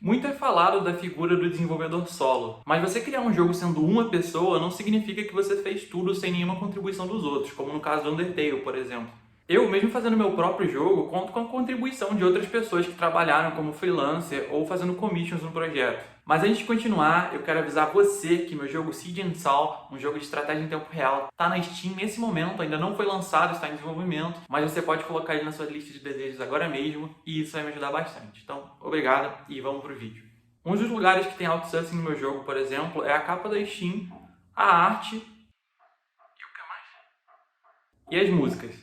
Muito é falado da figura do desenvolvedor solo, mas você criar um jogo sendo uma pessoa não significa que você fez tudo sem nenhuma contribuição dos outros, como no caso do Undertale, por exemplo. Eu, mesmo fazendo meu próprio jogo, conto com a contribuição de outras pessoas que trabalharam como freelancer ou fazendo commissions no projeto. Mas antes de continuar, eu quero avisar você que meu jogo Siege and Saw, um jogo de estratégia em tempo real, está na Steam nesse momento, ainda não foi lançado, está em desenvolvimento, mas você pode colocar ele na sua lista de desejos agora mesmo e isso vai me ajudar bastante. Então, obrigado e vamos pro vídeo. Um dos lugares que tem outsourcing no meu jogo, por exemplo, é a capa da Steam, a arte e o que mais? E as músicas.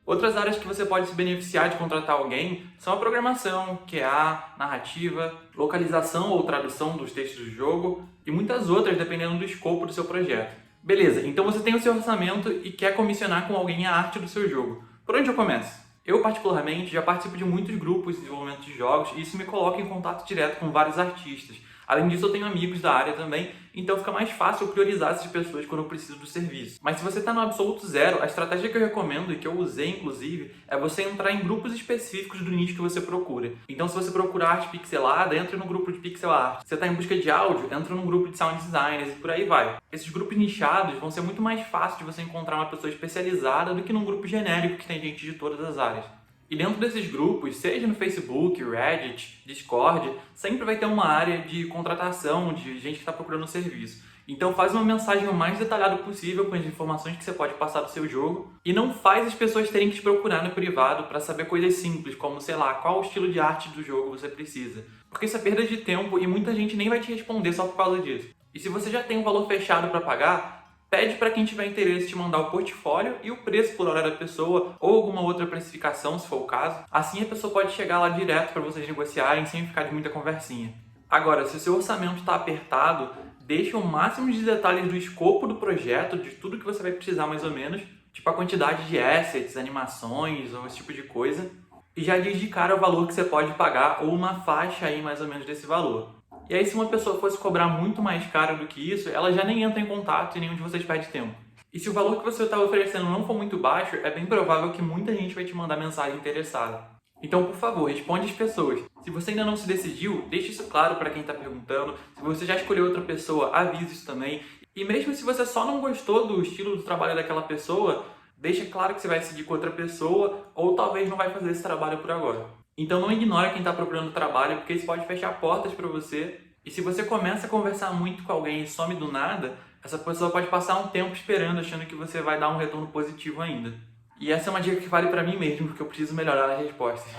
Outras áreas que você pode se beneficiar de contratar alguém são a programação, QA, narrativa, localização ou tradução dos textos do jogo e muitas outras dependendo do escopo do seu projeto. Beleza, então você tem o seu orçamento e quer comissionar com alguém a arte do seu jogo. Por onde eu começo? Eu, particularmente, já participo de muitos grupos de desenvolvimento de jogos e isso me coloca em contato direto com vários artistas. Além disso, eu tenho amigos da área também, então fica mais fácil eu priorizar essas pessoas quando eu preciso do serviço. Mas se você está no absoluto zero, a estratégia que eu recomendo e que eu usei, inclusive, é você entrar em grupos específicos do nicho que você procura. Então, se você procurar arte pixelada, entre no grupo de pixel art. Se você está em busca de áudio, entra no grupo de sound designers e por aí vai. Esses grupos nichados vão ser muito mais fácil de você encontrar uma pessoa especializada do que num grupo genérico que tem gente de todas as áreas. E dentro desses grupos, seja no Facebook, Reddit, Discord, sempre vai ter uma área de contratação, de gente que está procurando um serviço. Então faz uma mensagem o mais detalhada possível com as informações que você pode passar do seu jogo e não faz as pessoas terem que te procurar no privado para saber coisas simples, como, sei lá, qual o estilo de arte do jogo você precisa. Porque isso é perda de tempo e muita gente nem vai te responder só por causa disso. E se você já tem um valor fechado para pagar, pede para quem tiver interesse te mandar o portfólio e o preço por hora da pessoa ou alguma outra precificação, se for o caso. Assim a pessoa pode chegar lá direto para vocês negociarem sem ficar de muita conversinha. Agora, se o seu orçamento está apertado, deixa o máximo de detalhes do escopo do projeto, de tudo que você vai precisar mais ou menos, tipo a quantidade de assets, animações ou esse tipo de coisa, e já diz de cara o valor que você pode pagar ou uma faixa aí mais ou menos desse valor. E aí, se uma pessoa fosse cobrar muito mais caro do que isso, ela já nem entra em contato e nenhum de vocês perde tempo. E se o valor que você está oferecendo não for muito baixo, é bem provável que muita gente vai te mandar mensagem interessada. Então, por favor, responde as pessoas. Se você ainda não se decidiu, deixe isso claro para quem está perguntando. Se você já escolheu outra pessoa, avise isso também. E mesmo se você só não gostou do estilo do trabalho daquela pessoa, deixa claro que você vai seguir com outra pessoa ou talvez não vai fazer esse trabalho por agora. Então não ignore quem está procurando trabalho, porque isso pode fechar portas para você. E se você começa a conversar muito com alguém e some do nada, essa pessoa pode passar um tempo esperando, achando que você vai dar um retorno positivo ainda. E essa é uma dica que vale para mim mesmo, porque eu preciso melhorar as respostas.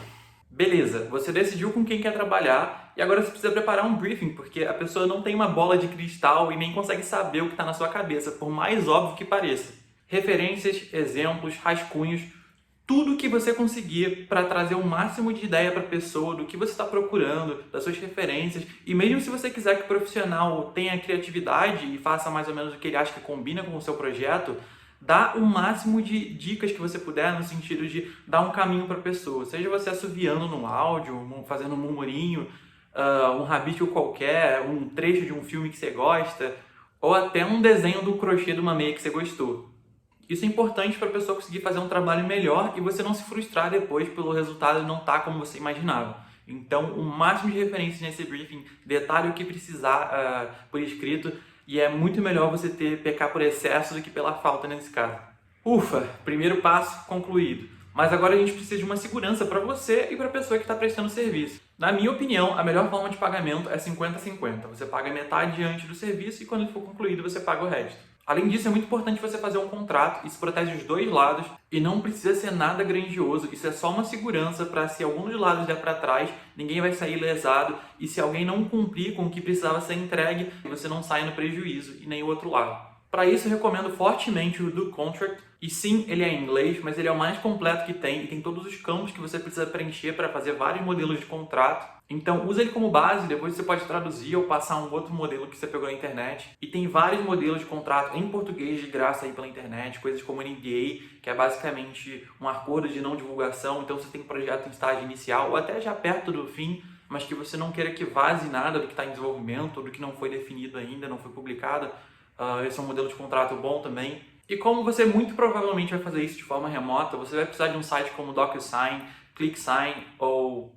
Beleza, você decidiu com quem quer trabalhar e agora você precisa preparar um briefing, porque a pessoa não tem uma bola de cristal e nem consegue saber o que está na sua cabeça, por mais óbvio que pareça. Referências, exemplos, rascunhos, tudo que você conseguir para trazer o máximo de ideia para a pessoa do que você está procurando, das suas referências. E mesmo se você quiser que o profissional tenha criatividade e faça mais ou menos o que ele acha que combina com o seu projeto, dá o máximo de dicas que você puder no sentido de dar um caminho para a pessoa. Seja você assoviando no áudio, fazendo um murmurinho, um rabisco qualquer, um trecho de um filme que você gosta, ou até um desenho do crochê de uma meia que você gostou. Isso é importante para a pessoa conseguir fazer um trabalho melhor e você não se frustrar depois pelo resultado não estar como você imaginava. Então, o máximo de referências nesse briefing, detalhe o que precisar por escrito, e é muito melhor você pecar por excesso do que pela falta nesse caso. Ufa, primeiro passo concluído. Mas agora a gente precisa de uma segurança para você e para a pessoa que está prestando serviço. Na minha opinião, a melhor forma de pagamento é 50-50. Você paga metade antes do serviço e quando ele for concluído você paga o resto. Além disso, é muito importante você fazer um contrato, isso protege os dois lados e não precisa ser nada grandioso, isso é só uma segurança para se algum dos lados der para trás, ninguém vai sair lesado e se alguém não cumprir com o que precisava ser entregue, você não sai no prejuízo e nem o outro lado. Para isso, eu recomendo fortemente o Do Contract. E sim, ele é em inglês, mas ele é o mais completo que tem e tem todos os campos que você precisa preencher para fazer vários modelos de contrato. Então, usa ele como base, depois você pode traduzir ou passar um outro modelo que você pegou na internet. E tem vários modelos de contrato em português de graça aí pela internet, coisas como NDA, que é basicamente um acordo de não divulgação. Então, você tem um projeto em estágio inicial ou até já perto do fim, mas que você não queira que vaze nada do que está em desenvolvimento ou do que não foi definido ainda, não foi publicado. Esse é um modelo de contrato bom também. E como você muito provavelmente vai fazer isso de forma remota, você vai precisar de um site como DocuSign, ClickSign ou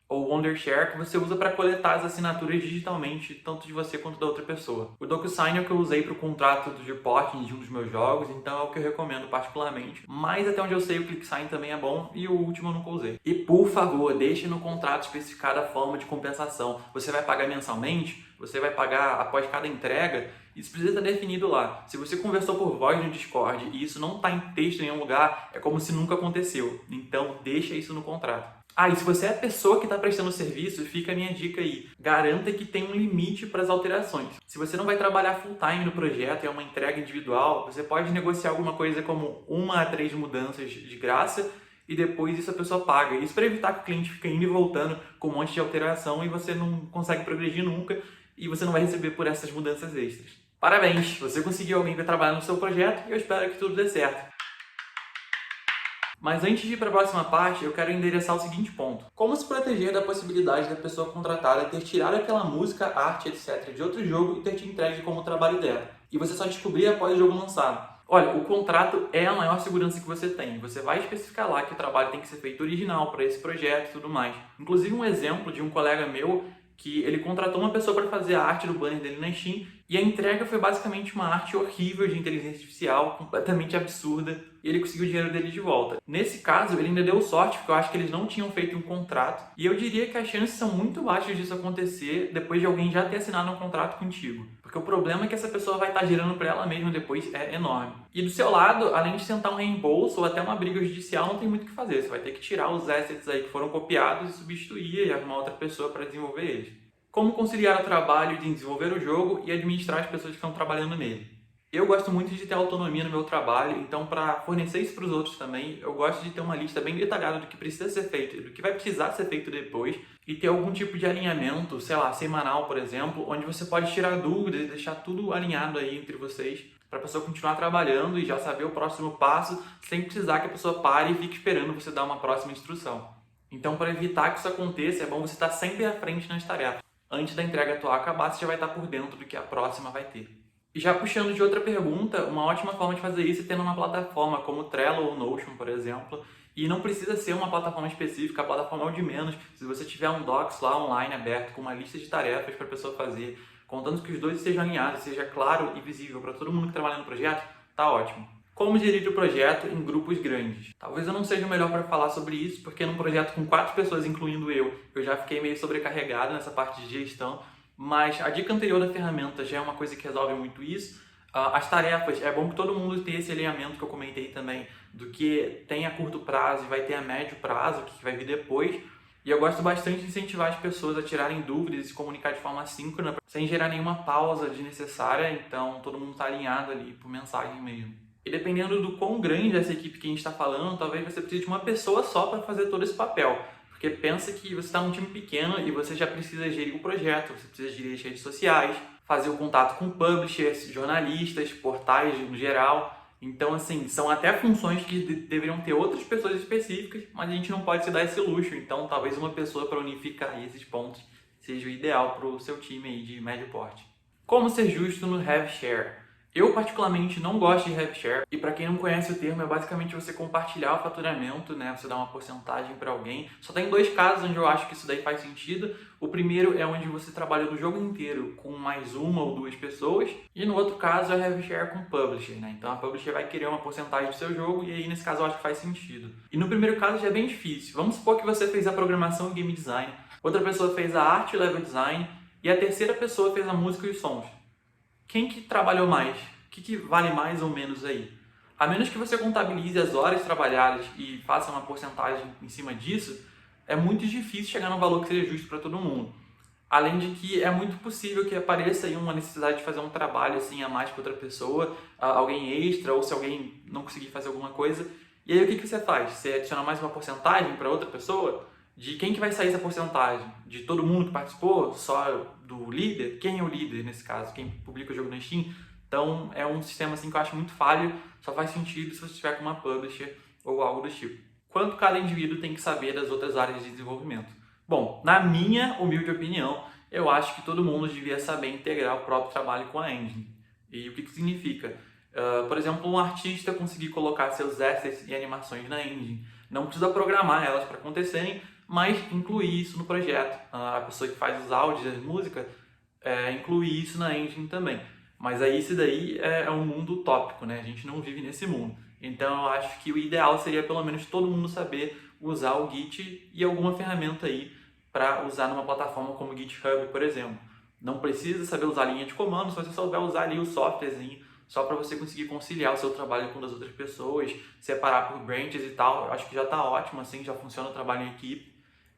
Wondershare, que você usa para coletar as assinaturas digitalmente, tanto de você quanto da outra pessoa. O DocuSign é o que eu usei para o contrato de reporting de um dos meus jogos, então é o que eu recomendo particularmente. Mas até onde eu sei, o ClickSign também é bom e o último eu nunca usei. E por favor, deixe no contrato especificada a forma de compensação. Você vai pagar mensalmente? Você vai pagar após cada entrega? Isso precisa estar definido lá. Se você conversou por voz no Discord e isso não está em texto em nenhum lugar, é como se nunca aconteceu. Então deixa isso no contrato. E se você é a pessoa que está prestando o serviço, fica a minha dica aí. Garanta que tem um limite para as alterações. Se você não vai trabalhar full time no projeto e é uma entrega individual, você pode negociar alguma coisa como 1 a 3 mudanças de graça e depois isso a pessoa paga. Isso para evitar que o cliente fique indo e voltando com um monte de alteração e você não consegue progredir nunca e você não vai receber por essas mudanças extras. Parabéns! Você conseguiu alguém para trabalhar no seu projeto e eu espero que tudo dê certo. Mas antes de ir para a próxima parte, eu quero endereçar o seguinte ponto. Como se proteger da possibilidade da pessoa contratada ter tirado aquela música, arte, etc. de outro jogo e ter te entregue como trabalho dela? E você só descobrir após o jogo lançado. Olha, o contrato é a maior segurança que você tem. Você vai especificar lá que o trabalho tem que ser feito original para esse projeto e tudo mais. Inclusive um exemplo de um colega meu que ele contratou uma pessoa para fazer a arte do banner dele na Steam e a entrega foi basicamente uma arte horrível de inteligência artificial, completamente absurda, e ele conseguiu o dinheiro dele de volta. Nesse caso, ele ainda deu sorte, porque eu acho que eles não tinham feito um contrato, e eu diria que as chances são muito baixas disso acontecer depois de alguém já ter assinado um contrato contigo. Porque o problema é que essa pessoa vai estar gerando para ela mesma depois é enorme. E do seu lado, além de tentar um reembolso ou até uma briga judicial, não tem muito o que fazer. Você vai ter que tirar os assets aí que foram copiados e substituir e arrumar outra pessoa para desenvolver eles. Como conciliar o trabalho de desenvolver o jogo e administrar as pessoas que estão trabalhando nele. Eu gosto muito de ter autonomia no meu trabalho, então para fornecer isso para os outros também, eu gosto de ter uma lista bem detalhada do que precisa ser feito e do que vai precisar ser feito depois e ter algum tipo de alinhamento, sei lá, semanal, por exemplo, onde você pode tirar dúvidas e deixar tudo alinhado aí entre vocês para a pessoa continuar trabalhando e já saber o próximo passo sem precisar que a pessoa pare e fique esperando você dar uma próxima instrução. Então, para evitar que isso aconteça, é bom você estar sempre à frente nas tarefas. Antes da entrega atual acabar, você já vai estar por dentro do que a próxima vai ter. E já puxando de outra pergunta, uma ótima forma de fazer isso é tendo uma plataforma como Trello ou Notion, por exemplo. E não precisa ser uma plataforma específica, a plataforma é o de menos. Se você tiver um Docs lá online aberto com uma lista de tarefas para a pessoa fazer, contando que os dois estejam alinhados, seja claro e visível para todo mundo que trabalha no projeto, tá ótimo. Como gerir o projeto em grupos grandes? Talvez eu não seja o melhor para falar sobre isso, porque num projeto com 4 pessoas, incluindo eu já fiquei meio sobrecarregado nessa parte de gestão, mas a dica anterior da ferramenta já é uma coisa que resolve muito isso. As tarefas, é bom que todo mundo tenha esse alinhamento que eu comentei também, do que tem a curto prazo e vai ter a médio prazo, o que vai vir depois. E eu gosto bastante de incentivar as pessoas a tirarem dúvidas e se comunicar de forma assíncrona, sem gerar nenhuma pausa desnecessária, então todo mundo está alinhado ali por mensagem mesmo. E dependendo do quão grande essa equipe que a gente está falando, talvez você precise de uma pessoa só para fazer todo esse papel. Porque pensa que você está num time pequeno e você já precisa gerir o projeto, você precisa gerir as redes sociais, fazer o contato com publishers, jornalistas, portais no geral. Então, assim, são até funções que deveriam ter outras pessoas específicas, mas a gente não pode se dar esse luxo. Então, talvez uma pessoa para unificar esses pontos seja o ideal para o seu time aí de médio porte. Como ser justo no rev share? Eu particularmente não gosto de rev share e para quem não conhece o termo é basicamente você compartilhar o faturamento, né? Você dá uma porcentagem para alguém. Só tem 2 casos onde eu acho que isso daí faz sentido. O primeiro é onde você trabalha no jogo inteiro com mais 1 ou 2 pessoas e no outro caso é rev share com publisher, né? Então a publisher vai querer uma porcentagem do seu jogo e aí nesse caso eu acho que faz sentido. E no primeiro caso já é bem difícil. Vamos supor que você fez a programação e game design, outra pessoa fez a arte e level design e a terceira pessoa fez a música e os sons. Quem que trabalhou mais? O que vale mais ou menos aí? A menos que você contabilize as horas trabalhadas e faça uma porcentagem em cima disso, é muito difícil chegar num valor que seja justo para todo mundo. Além de que é muito possível que apareça aí uma necessidade de fazer um trabalho assim a mais para outra pessoa, alguém extra, ou se alguém não conseguir fazer alguma coisa. E aí o que você faz? Você adiciona mais uma porcentagem para outra pessoa? De quem que vai sair essa porcentagem? De todo mundo que participou? Só do líder? Quem é o líder nesse caso? Quem publica o jogo na Steam? Então é um sistema assim que eu acho muito falho, só faz sentido se você tiver com uma publisher ou algo do tipo. Quanto cada indivíduo tem que saber das outras áreas de desenvolvimento? Bom, na minha humilde opinião, eu acho que todo mundo devia saber integrar o próprio trabalho com a engine. E o que significa? Por exemplo, um artista conseguir colocar seus assets e animações na engine. Não precisa programar elas para acontecerem, mas incluir isso no projeto. A pessoa que faz os áudios, as músicas, incluir isso na engine também. Mas aí isso daí é um mundo utópico, né? A gente não vive nesse mundo. Então eu acho que o ideal seria pelo menos todo mundo saber usar o Git e alguma ferramenta aí para usar numa plataforma como o GitHub, por exemplo. Não precisa saber usar a linha de comando, se você souber usar ali o softwarezinho, só para você conseguir conciliar o seu trabalho com o das outras pessoas, separar por branches e tal. Eu acho que já está ótimo, assim, já funciona o trabalho em equipe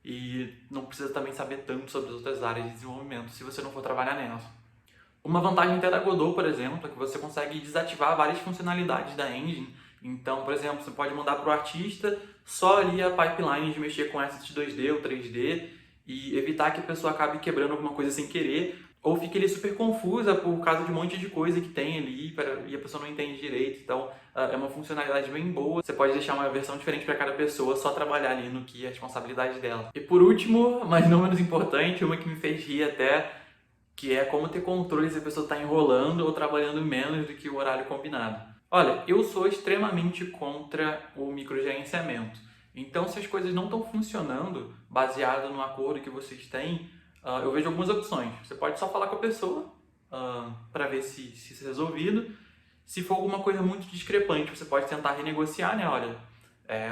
e não precisa também saber tanto sobre as outras áreas de desenvolvimento se você não for trabalhar nelas. Uma vantagem até da Godot, por exemplo, é que você consegue desativar várias funcionalidades da engine. Então, por exemplo, você pode mandar para o artista só ali a pipeline de mexer com assets 2D ou 3D e evitar que a pessoa acabe quebrando alguma coisa sem querer ou fique ali super confusa por causa de um monte de coisa que tem ali e a pessoa não entende direito. Então, é uma funcionalidade bem boa. Você pode deixar uma versão diferente para cada pessoa, só trabalhar ali no que é a responsabilidade dela. E por último, mas não menos importante, uma que me fez rir até, que é como ter controle se a pessoa está enrolando ou trabalhando menos do que o horário combinado. Olha, eu sou extremamente contra o microgerenciamento. Então, se as coisas não estão funcionando baseado no acordo que vocês têm, eu vejo algumas opções. Você pode só falar com a pessoa para ver se isso é resolvido. Se for alguma coisa muito discrepante, você pode tentar renegociar, né? Olha,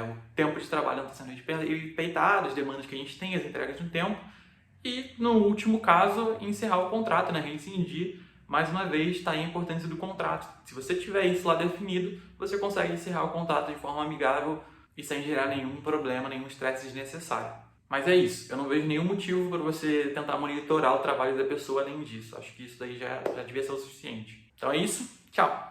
o tempo de trabalho não está sendo respeitado, as demandas que a gente tem, as entregas no tempo. E, no último caso, encerrar o contrato, né? Rescindir. Mais uma vez, está aí a importância do contrato. Se você tiver isso lá definido, você consegue encerrar o contrato de forma amigável e sem gerar nenhum problema, nenhum estresse desnecessário. Mas é isso. Eu não vejo nenhum motivo para você tentar monitorar o trabalho da pessoa além disso. Acho que isso daí já devia ser o suficiente. Então é isso. Tchau!